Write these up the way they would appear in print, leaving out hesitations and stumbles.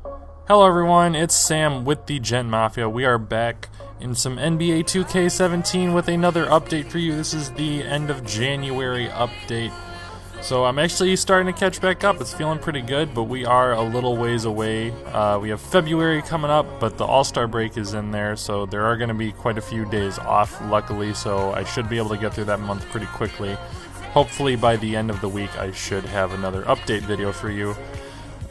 Hello everyone, it's Sam with the Gent Mafia. We are back in some NBA 2K17 with another update for you. This is the end of January update. So I'm actually starting to catch back up. It's feeling pretty good, but we are a little ways away. We have February coming up, but the All-Star break is in there, so there are going to be quite a few days off, luckily, so I should be able to get through that month pretty quickly. Hopefully by the end of the week I should have another update video for you.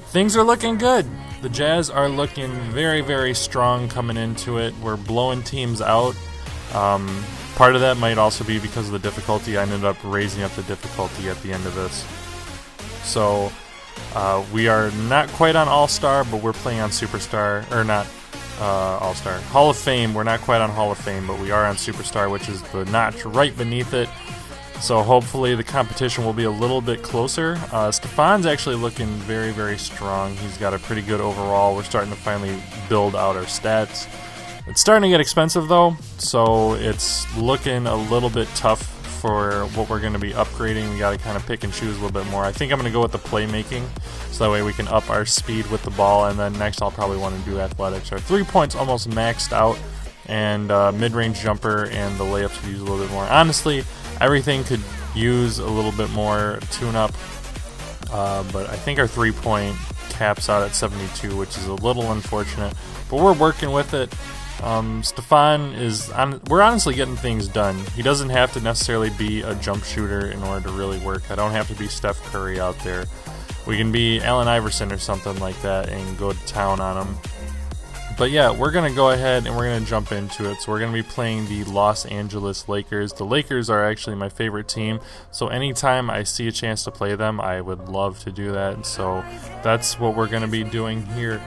Things are looking good. The Jazz are looking very, very strong coming into it. We're blowing teams out. Part of that might also be because of the difficulty. I ended up raising up the difficulty at the end of this. So we are not quite on All-Star, but we're playing on Superstar, or not All-Star. Hall of Fame. We're not quite on Hall of Fame, but we are on Superstar, which is the notch right beneath it. So hopefully the competition will be a little bit closer. Stephon's actually looking very, very strong. He's got a pretty good overall. We're starting to finally build out our stats. It's starting to get expensive though, so it's looking a little bit tough for what we're going to be upgrading. We got to kind of pick and choose a little bit more. I think I'm going to go with the playmaking, so that way we can up our speed with the ball, and then next I'll probably want to do athletics. Our 3 points almost maxed out, and mid-range jumper and the layups could use a little bit more. Honestly, everything could use a little bit more tune-up, but I think our 3-point caps out at 72, which is a little unfortunate, but we're working with it. Stephon is we're honestly getting things done. He doesn't have to necessarily be a jump shooter in order to really work. I don't have to be Steph Curry out there. We can be Allen Iverson or something like that and go to town on him. But yeah, we're going to go ahead and we're going to jump into it. So we're going to be playing the Los Angeles Lakers. The Lakers are actually my favorite team, so anytime I see a chance to play them, I would love to do that. So that's what we're going to be doing here.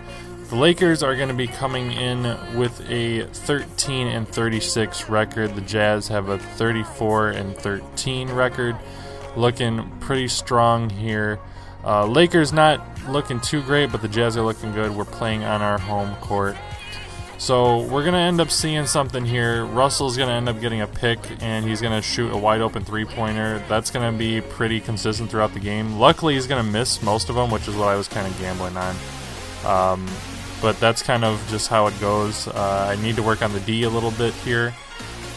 The Lakers are going to be coming in with a 13-36 record. The Jazz have a 34-13 record. Looking pretty strong here. Lakers not looking too great, but the Jazz are looking good. We're playing on our home court. So we're going to end up seeing something here. Russell's going to end up getting a pick, and he's going to shoot a wide open three-pointer. That's going to be pretty consistent throughout the game. Luckily, he's going to miss most of them, which is what I was kind of gambling on. But that's kind of just how it goes. I need to work on the D a little bit here.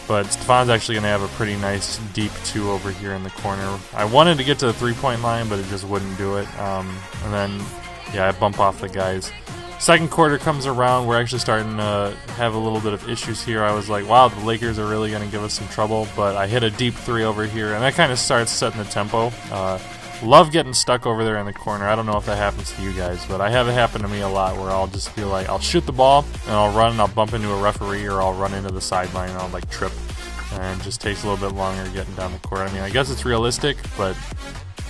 But Stephon's actually going to have a pretty nice deep 2 over here in the corner. I wanted to get to the 3-point line, but it just wouldn't do it. And then, yeah, I bump off the guys. Second quarter comes around. We're actually starting to have a little bit of issues here. I was like, wow, the Lakers are really going to give us some trouble. But I hit a deep 3 over here, and that kind of starts setting the tempo. Love getting stuck over there in the corner. I don't know if that happens to you guys, but I have it happen to me a lot where I'll just be like, I'll shoot the ball and I'll run and I'll bump into a referee, or I'll run into the sideline and I'll like trip, and it just takes a little bit longer getting down the court. I mean, I guess it's realistic, but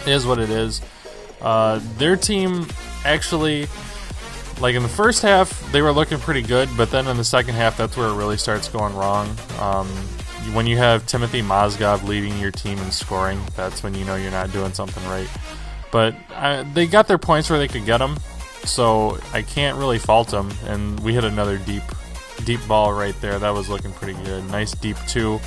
it is what it is. Their team actually, like in the first half, they were looking pretty good, but then in the second half, that's where it really starts going wrong. When you have Timothy Mozgov leading your team in scoring, that's when you know you're not doing something right. But they got their points where they could get them, so I can't really fault them. And we hit another deep ball right there. That was looking pretty good. Nice deep 2.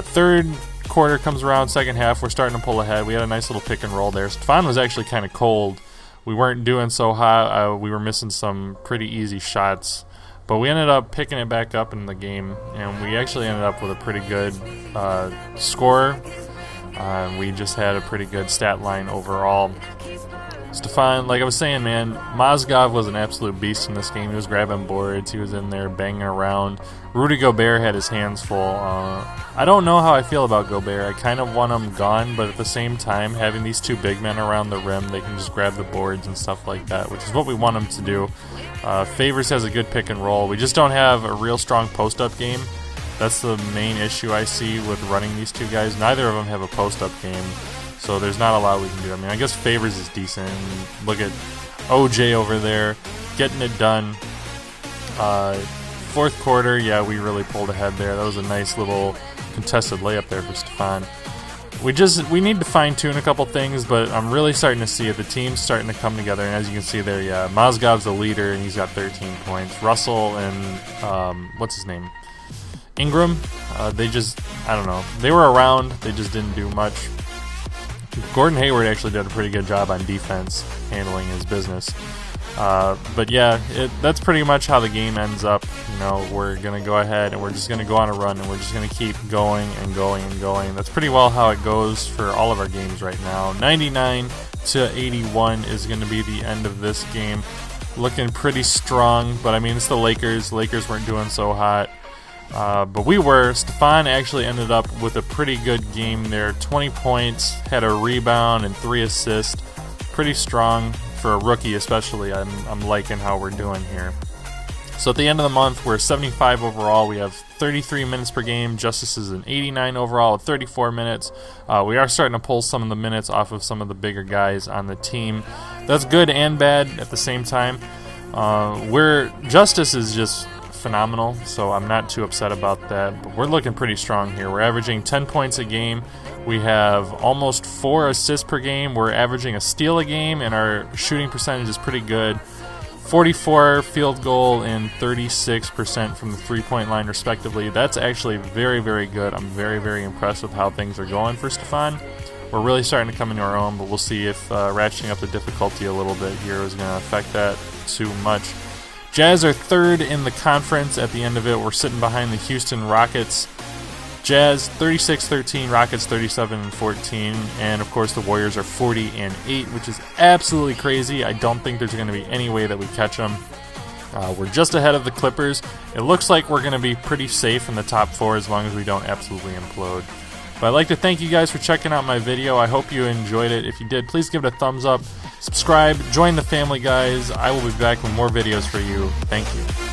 Third quarter comes around, second half, we're starting to pull ahead. We had a nice little pick and roll there. Stephon was actually kind of cold. We weren't doing so hot. We were missing some pretty easy shots. But we ended up picking it back up in the game, and we actually ended up with a pretty good score. We just had a pretty good stat line overall. Stephon, like I was saying, man, Mozgov was an absolute beast in this game. He was grabbing boards. He was in there banging around. Rudy Gobert had his hands full. I don't know how I feel about Gobert. I kind of want him gone, but at the same time, having these 2 big men around the rim, they can just grab the boards and stuff like that, which is what we want them to do. Favors has a good pick and roll. We just don't have a real strong post-up game. That's the main issue I see with running these 2 guys. Neither of them have a post-up game, so there's not a lot we can do. I mean, I guess Favors is decent. Look at OJ over there getting it done. Fourth quarter, yeah, we really pulled ahead there. That was a nice little contested layup there for Stephon. We need to fine-tune a couple things, but I'm really starting to see it. The team's starting to come together, and as you can see there, yeah, Mozgov's the leader, and he's got 13 points. Russell and, what's his name? Ingram, they just, I don't know. They were around, they just didn't do much. Gordon Hayward actually did a pretty good job on defense, handling his business. But yeah, that's pretty much how the game ends up. You know, we're going to go ahead and we're just going to go on a run and we're just going to keep going and going and going. That's pretty well how it goes for all of our games right now. 99-81 is going to be the end of this game. Looking pretty strong, but I mean, it's the Lakers. Lakers weren't doing so hot. But we were. Stephon actually ended up with a pretty good game there. 20 points, had a rebound and 3 assists. Pretty strong for a rookie, especially. I'm liking how we're doing here. So at the end of the month, we're 75 overall. We have 33 minutes per game. Justice is an 89 overall with 34 minutes. We are starting to pull some of the minutes off of some of the bigger guys on the team. That's good and bad at the same time. Justice is just phenomenal, so I'm not too upset about that. But we're looking pretty strong here. We're averaging 10 points a game. We have almost 4 assists per game. We're averaging a steal a game, and our shooting percentage is pretty good. 44 field goal and 36% from the three-point line, respectively. That's actually very, very good. I'm very, very impressed with how things are going for Stephon. We're really starting to come into our own, but we'll see if ratcheting up the difficulty a little bit here is going to affect that too much. Jazz are third in the conference at the end of it. We're sitting behind the Houston Rockets. Jazz 36-13, Rockets 37-14, and of course the Warriors are 40-8, which is absolutely crazy. I don't think there's going to be any way that we catch them. We're just ahead of the Clippers. It looks like we're going to be pretty safe in the top 4 as long as we don't absolutely implode. But I'd like to thank you guys for checking out my video. I hope you enjoyed it. If you did, please give it a thumbs up, subscribe, join the family, guys. I will be back with more videos for you. Thank you.